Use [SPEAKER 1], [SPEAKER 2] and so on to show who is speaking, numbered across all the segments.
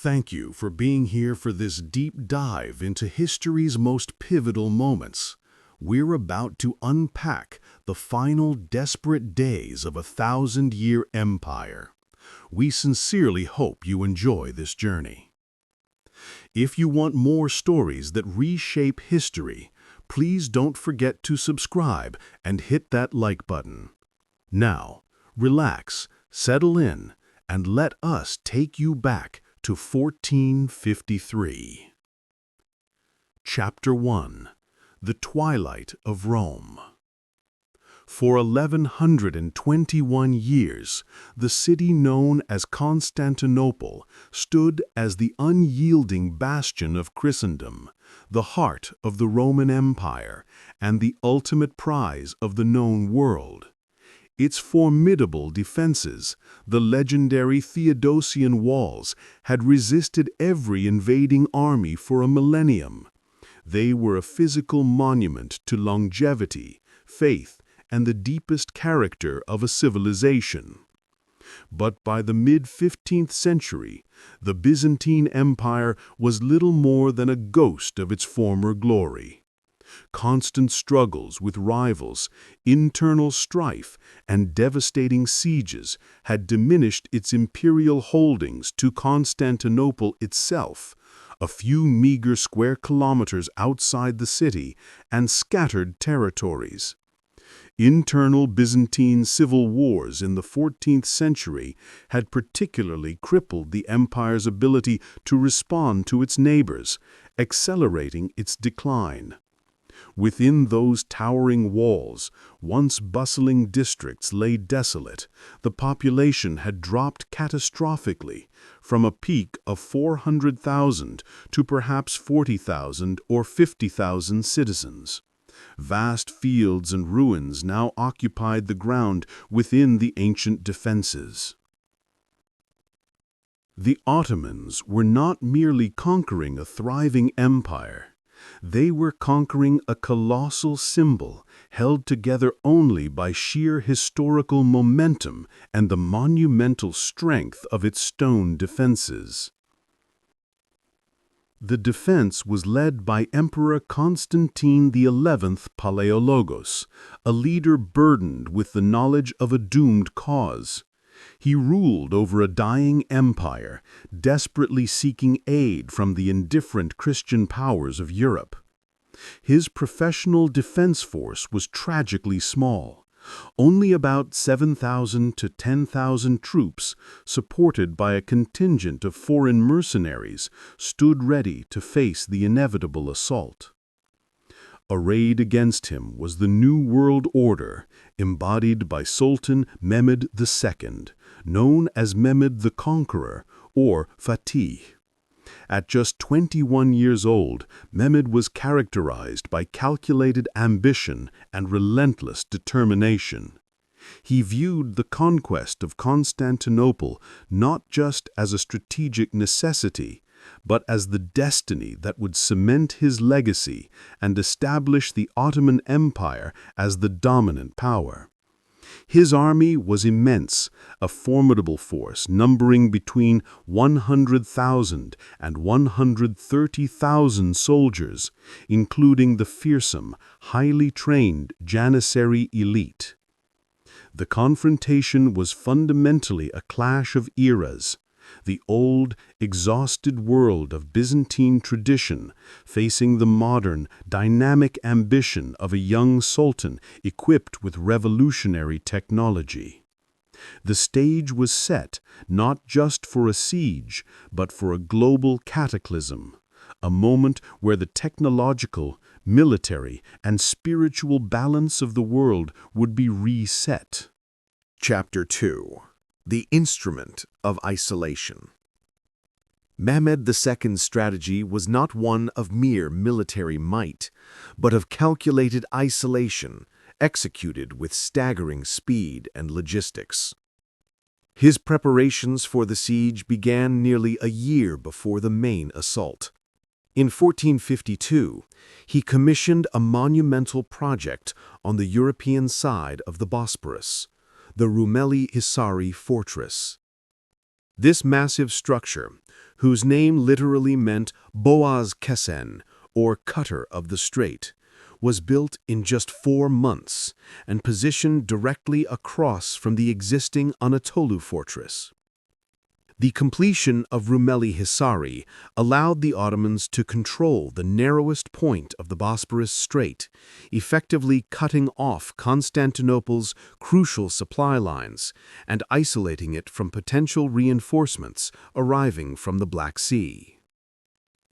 [SPEAKER 1] thank you for being here for this deep dive into history's most pivotal moments. We're about to unpack the final desperate days of a thousand-year empire. We sincerely hope you enjoy this journey. If you want more stories that reshape history, please don't forget to subscribe and hit that like button. Now, relax, settle in, and let us take you back to 1453. Chapter 1. The Twilight of Rome. For 1121 years, the city known as Constantinople stood as the unyielding bastion of Christendom, the heart of the Roman Empire, and the ultimate prize of the known world. Its formidable defenses, the legendary Theodosian walls, had resisted every invading army for a millennium. They were a physical monument to longevity, faith, and the deepest character of a civilization. But by the mid-15th century, the Byzantine Empire was little more than a ghost of its former glory. Constant struggles with rivals, internal strife, and devastating sieges had diminished its imperial holdings to Constantinople itself, a few meager square kilometers outside the city, and scattered territories. Internal Byzantine civil wars in the 14th century had particularly crippled the empire's ability to respond to its neighbors, accelerating its decline. Within those towering walls, once bustling districts lay desolate. The population had dropped catastrophically, from a peak of 400,000 to perhaps 40,000 or 50,000 citizens. Vast fields and ruins now occupied the ground within the ancient defenses. The Ottomans were not merely conquering a thriving empire. They were conquering a colossal symbol held together only by sheer historical momentum and the monumental strength of its stone defenses. The defense was led by Emperor Constantine XI Palaiologos, a leader burdened with the knowledge of a doomed cause. He ruled over a dying empire, desperately seeking aid from the indifferent Christian powers of Europe. His professional defense force was tragically small, only about 7,000 to 10,000 troops, supported by a contingent of foreign mercenaries, stood ready to face the inevitable assault. Arrayed against him was the New World Order, embodied by Sultan Mehmed II, known as Mehmed the Conqueror, or Fatih. At just 21 years old, Mehmed was characterized by calculated ambition and relentless determination. He viewed the conquest of Constantinople not just as a strategic necessity, but as the destiny that would cement his legacy and establish the Ottoman Empire as the dominant power. His army was immense, a formidable force numbering between 100,000 and 130,000 soldiers, including the fearsome, highly trained Janissary elite. The confrontation was fundamentally a clash of eras. The old, exhausted world of Byzantine tradition facing the modern, dynamic ambition of a young sultan equipped with revolutionary technology. The stage was set not just for a siege, but for a global cataclysm, a moment where the technological, military, and spiritual balance of the world would be reset.
[SPEAKER 2] Chapter 2. The Instrument of Isolation. Mehmed II's strategy was not one of mere military might, but of calculated isolation, executed with staggering speed and logistics. His preparations for the siege began nearly a year before the main assault. In 1452, he commissioned a monumental project on the European side of the Bosporus, the Rumeli Hisari fortress. This massive structure, whose name literally meant Boaz Kesen, or cutter of the strait, was built in just 4 months and positioned directly across from the existing Anatolu fortress. The completion of Rumeli Hisari allowed the Ottomans to control the narrowest point of the Bosporus Strait, effectively cutting off Constantinople's crucial supply lines and isolating it from potential reinforcements arriving from the Black Sea.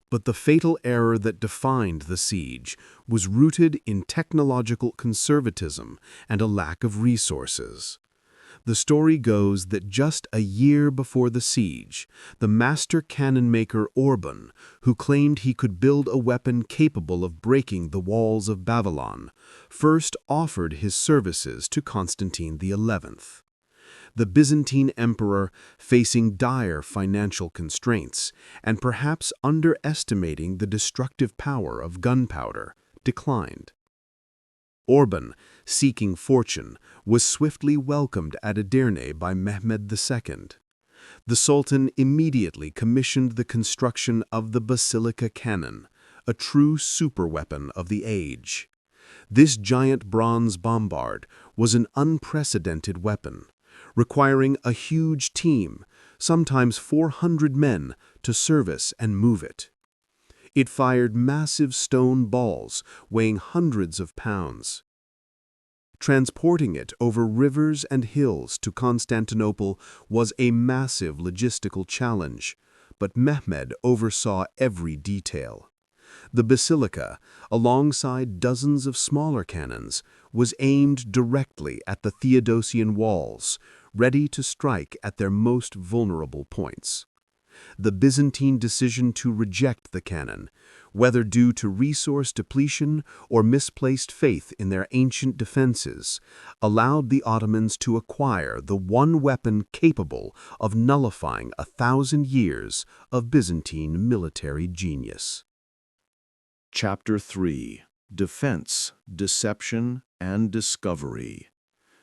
[SPEAKER 2] But the fatal error that defined the siege was rooted in technological conservatism and a lack of resources. The story goes that just a year before the siege, the master cannon maker Orban, who claimed he could build a weapon capable of breaking the walls of Babylon, first offered his services to Constantine XI. The Byzantine Emperor, facing dire financial constraints and perhaps underestimating the destructive power of gunpowder, declined. Orban, seeking fortune, was swiftly welcomed at Edirne by Mehmed II. The Sultan immediately commissioned the construction of the basilica cannon, a true superweapon of the age. This giant bronze bombard was an unprecedented weapon, requiring a huge team, sometimes 400 men, to service and move it. It fired massive stone balls weighing hundreds of pounds. Transporting it over rivers and hills to Constantinople was a massive logistical challenge, but Mehmed oversaw every detail. The basilica, alongside dozens of smaller cannons, was aimed directly at the Theodosian walls, ready to strike at their most vulnerable points. The Byzantine decision to reject the cannon, whether due to resource depletion or misplaced faith in their ancient defenses, allowed the Ottomans to acquire the one weapon capable of nullifying 1,000 years of Byzantine military genius.
[SPEAKER 3] Chapter 3: Defense, Deception, and Discovery.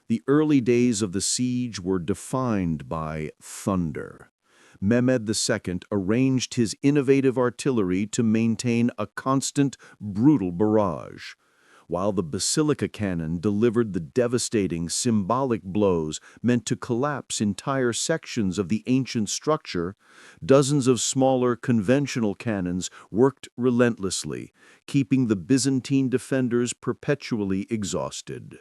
[SPEAKER 3] The early days of the siege were defined by thunder. Mehmed II arranged his innovative artillery to maintain a constant, brutal barrage. While the basilica cannon delivered the devastating, symbolic blows meant to collapse entire sections of the ancient structure, dozens of smaller, conventional cannons worked relentlessly, keeping the Byzantine defenders perpetually exhausted.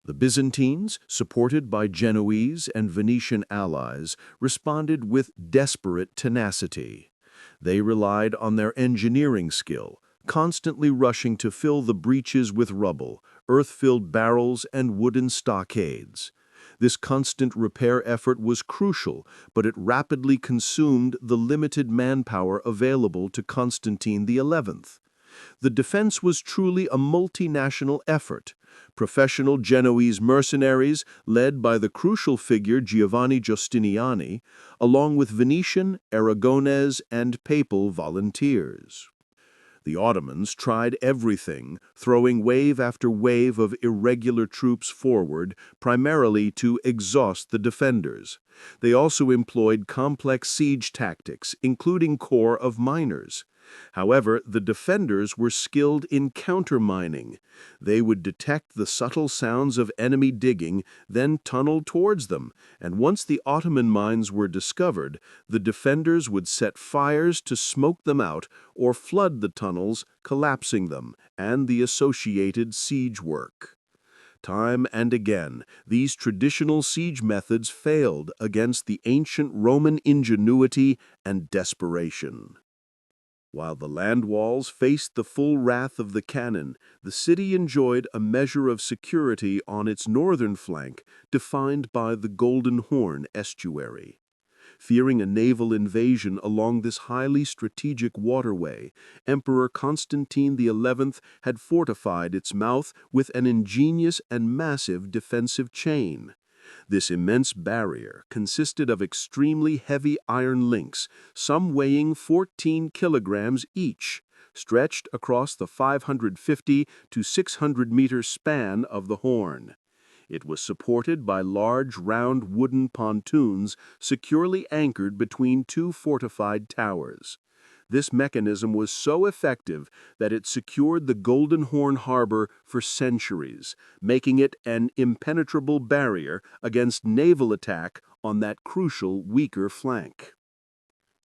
[SPEAKER 3] The Byzantines, supported by Genoese and Venetian allies, responded with desperate tenacity. They relied on their engineering skill, constantly rushing to fill the breaches with rubble, earth-filled barrels, and wooden stockades. This constant repair effort was crucial, but it rapidly consumed the limited manpower available to Constantine XI. The defense was truly a multinational effort. Professional Genoese mercenaries, led by the crucial figure Giovanni Giustiniani, along with Venetian, Aragonese, and Papal volunteers. The Ottomans tried everything, throwing wave after wave of irregular troops forward, primarily to exhaust the defenders. They also employed complex siege tactics, including corps of miners. However, the defenders were skilled in countermining. They would detect the subtle sounds of enemy digging, then tunnel towards them, and once the Ottoman mines were discovered, the defenders would set fires to smoke them out or flood the tunnels, collapsing them, and the associated siege work. Time and again, these traditional siege methods failed against the ancient Roman ingenuity and desperation. While the land walls faced the full wrath of the cannon, the city enjoyed a measure of security on its northern flank, defined by the Golden Horn estuary. Fearing a naval invasion along this highly strategic waterway, Emperor Constantine XI had fortified its mouth with an ingenious and massive defensive chain. This immense barrier consisted of extremely heavy iron links, some weighing 14 kilograms each, stretched across the 550 to 600-meter span of the Horn.
[SPEAKER 1] It was supported by large round wooden pontoons securely anchored between two fortified towers. This mechanism was so effective that it secured the Golden Horn harbor for centuries, making it an impenetrable barrier against naval attack on that crucial weaker flank.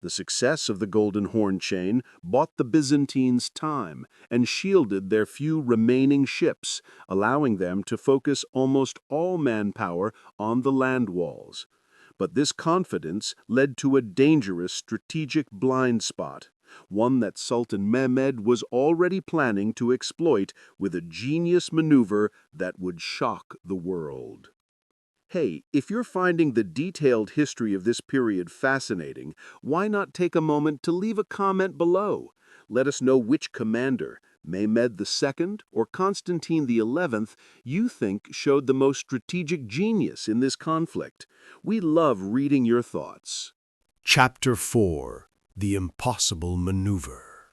[SPEAKER 1] The success of the Golden Horn chain bought the Byzantines time and shielded their few remaining ships, allowing them to focus almost all manpower on the land walls. But this confidence led to a dangerous strategic blind spot, one that Sultan Mehmed was already planning to exploit with a genius maneuver that would shock the world. Hey, if you're finding the detailed history of this period fascinating, why not take a moment to leave a comment below? Let us know which commander, Mehmed II or Constantine XI, you think showed the most strategic genius in this conflict. We love reading your thoughts.
[SPEAKER 4] Chapter 4: The Impossible Maneuver.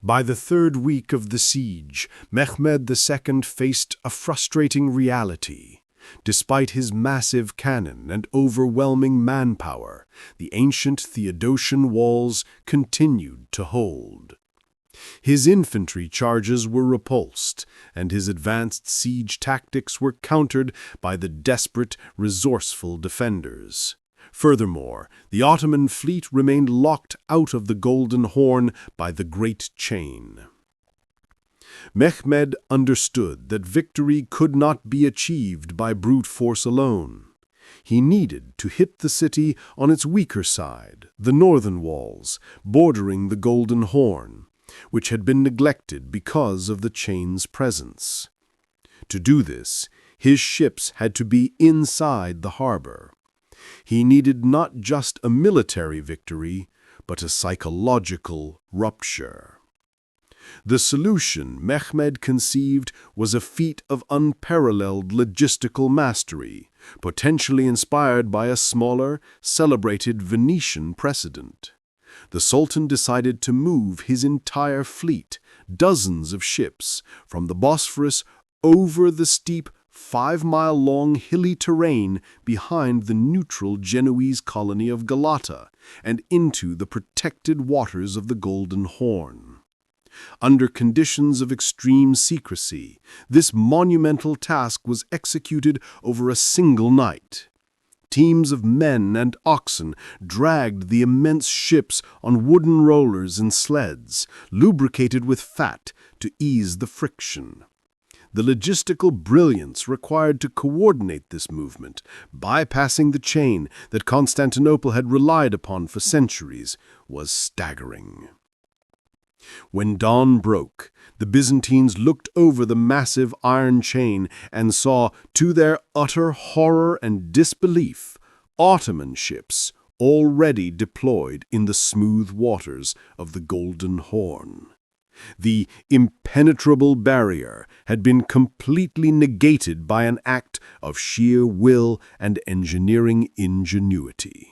[SPEAKER 4] By the third week of the siege, Mehmed II faced a frustrating reality. Despite his massive cannon and overwhelming manpower, the ancient Theodosian walls continued to hold. His infantry charges were repulsed, and his advanced siege tactics were countered by the desperate, resourceful defenders. Furthermore, the Ottoman fleet remained locked out of the Golden Horn by the Great Chain. Mehmed understood that victory could not be achieved by brute force alone. He needed to hit the city on its weaker side, the northern walls, bordering the Golden Horn, which had been neglected because of the chain's presence. To do this, his ships had to be inside the harbor. He needed not just a military victory, but a psychological rupture. The solution Mehmed conceived was a feat of unparalleled logistical mastery, potentially inspired by a smaller, celebrated Venetian precedent. The Sultan decided to move his entire fleet, dozens of ships, from the Bosphorus over the steep 5-mile-long hilly terrain behind the neutral Genoese colony of Galata and into the protected waters of the Golden Horn. Under conditions of extreme secrecy, this monumental task was executed over a single night. Teams of men and oxen dragged the immense ships on wooden rollers and sleds, lubricated with fat to ease the friction. The logistical brilliance required to coordinate this movement, bypassing the chain that Constantinople had relied upon for centuries, was staggering. When dawn broke, the Byzantines looked over the massive iron chain and saw, to their utter horror and disbelief, Ottoman ships already deployed in the smooth waters of the Golden Horn. The impenetrable barrier had been completely negated by an act of sheer will and engineering ingenuity.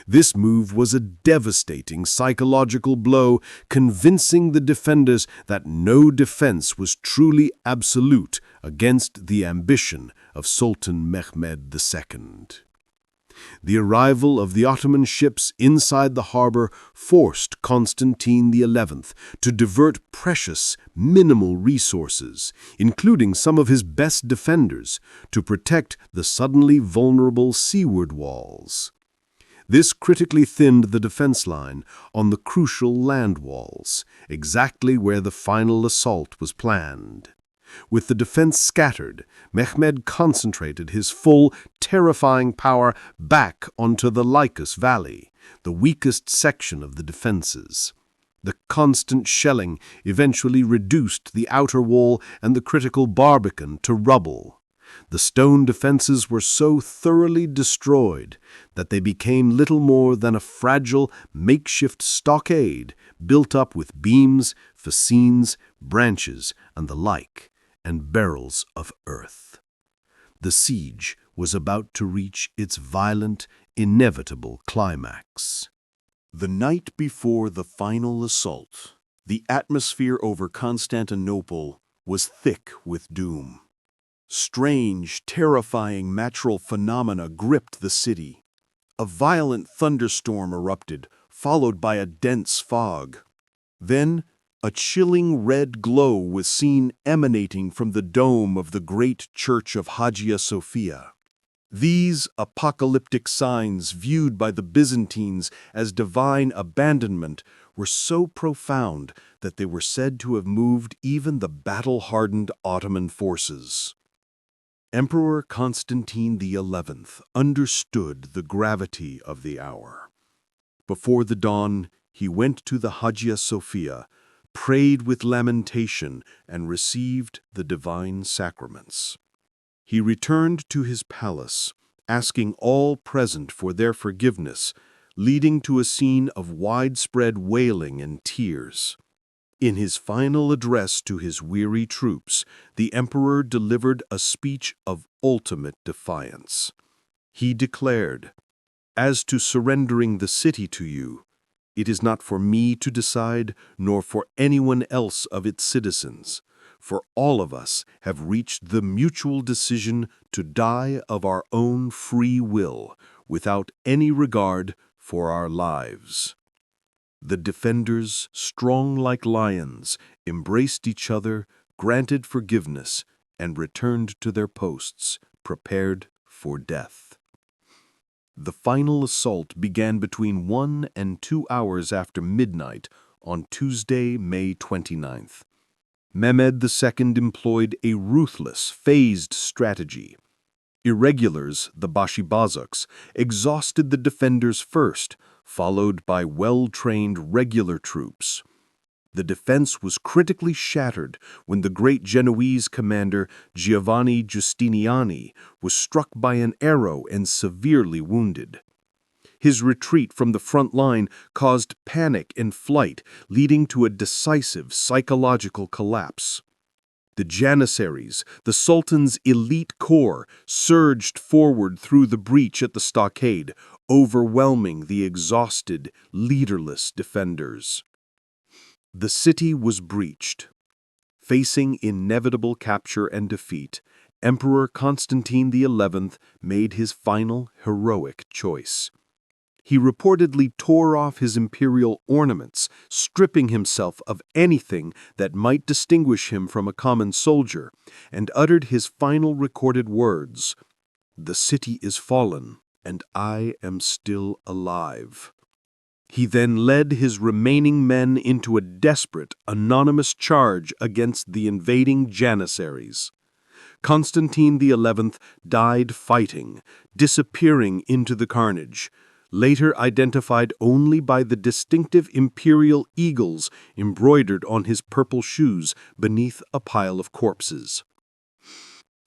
[SPEAKER 4] This move was a devastating psychological blow, convincing the defenders that no defense was truly absolute against the ambition of Sultan Mehmed II. The arrival of the Ottoman ships inside the harbor forced Constantine XI to divert precious, minimal resources, including some of his best defenders, to protect the suddenly vulnerable seaward walls. This critically thinned the defense line on the crucial land walls, exactly where the final assault was planned. With the defense scattered, Mehmed concentrated his full, terrifying power back onto the Lycus Valley, the weakest section of the defenses. The constant shelling eventually reduced the outer wall and the critical barbican to rubble. The stone defenses were so thoroughly destroyed that they became little more than a fragile, makeshift stockade built up with beams, fascines, branches, and the like, and barrels of earth. The siege was about to reach its violent, inevitable climax.
[SPEAKER 1] The night before the final assault, the atmosphere over Constantinople was thick with doom.
[SPEAKER 2] Strange, terrifying natural phenomena gripped the city. A violent thunderstorm erupted, followed by a dense fog. Then, a chilling red glow was seen emanating from the dome of the great church of Hagia Sophia. These apocalyptic signs, viewed by the Byzantines as divine abandonment, were so profound that they were said to have moved even the battle-hardened Ottoman forces. Emperor Constantine XI understood the gravity of the hour. Before the dawn, he went to the Hagia Sophia, prayed with lamentation, and received the divine sacraments. He returned to his palace, asking all present for their forgiveness, leading to a scene of widespread wailing and tears. In his final address to his weary troops, the emperor delivered a speech of ultimate defiance. He declared, "As to surrendering the city to you, it is not for me to decide, nor for anyone else of its citizens, for all of us have reached the mutual decision to die of our own free will, without any regard for our lives." The defenders, strong like lions, embraced each other, granted forgiveness, and returned to their posts, prepared for death. The final assault began between 1 and 2 hours after midnight on Tuesday, May 29th. Mehmed II employed a ruthless, phased strategy. Irregulars, the Bashibazuks, exhausted the defenders first, followed by well-trained regular troops. The defense was critically shattered when the great Genoese commander Giovanni Giustiniani was struck by an arrow and severely wounded. His retreat from the front line caused panic and flight, leading to a decisive psychological collapse. The Janissaries, the Sultan's elite corps, surged forward through the breach at the stockade, overwhelming the exhausted, leaderless defenders. The city was breached. Facing inevitable capture and defeat, Emperor Constantine XI made his final heroic choice. He reportedly tore off his imperial ornaments, stripping himself of anything that might distinguish him from a common soldier, and uttered his final recorded words, "The city is fallen, and I am still alive." He then led his remaining men into a desperate, anonymous charge against the invading Janissaries. Constantine XI died fighting, disappearing into the carnage, later identified only by the distinctive imperial eagles embroidered on his purple shoes beneath a pile of corpses.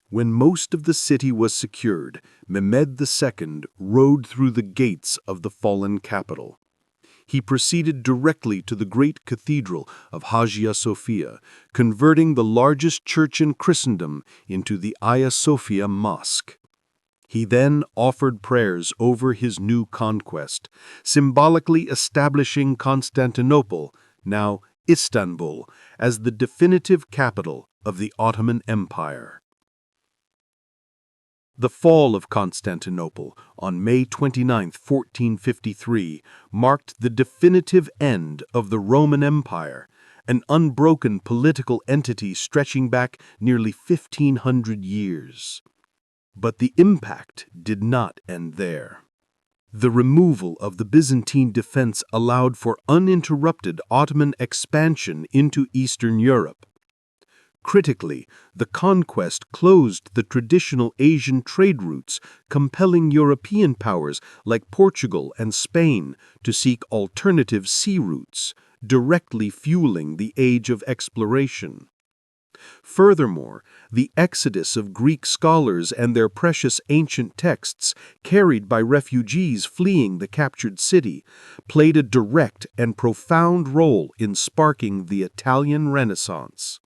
[SPEAKER 2] When most of the city was secured, Mehmed II rode through the gates of the fallen capital. He proceeded directly to the great cathedral of Hagia Sophia, converting the largest church in Christendom into the Hagia Sophia Mosque. He then offered prayers over his new conquest, symbolically establishing Constantinople, now Istanbul, as the definitive capital of the Ottoman Empire. The fall of Constantinople on May 29, 1453, marked the definitive end of the Roman Empire, an unbroken political entity stretching back nearly 1,500 years. But the impact did not end there. The removal of the Byzantine defense allowed for uninterrupted Ottoman expansion into Eastern Europe. Critically, the conquest closed the traditional Asian trade routes, compelling European powers like Portugal and Spain to seek alternative sea routes, directly fueling the age of exploration. Furthermore, the exodus of Greek scholars and their precious ancient texts, carried by refugees fleeing the captured city, played a direct and profound role in sparking the Italian Renaissance.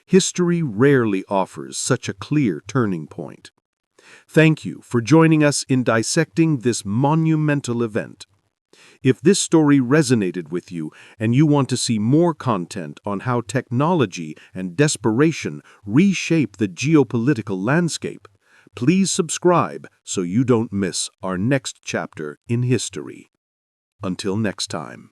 [SPEAKER 2] History rarely offers such a clear turning point. Thank you for joining us in dissecting this monumental event.
[SPEAKER 1] If this story resonated with you and you want to see more content on how technology and desperation reshape the geopolitical landscape, please subscribe so you don't miss our next chapter in history. Until next time.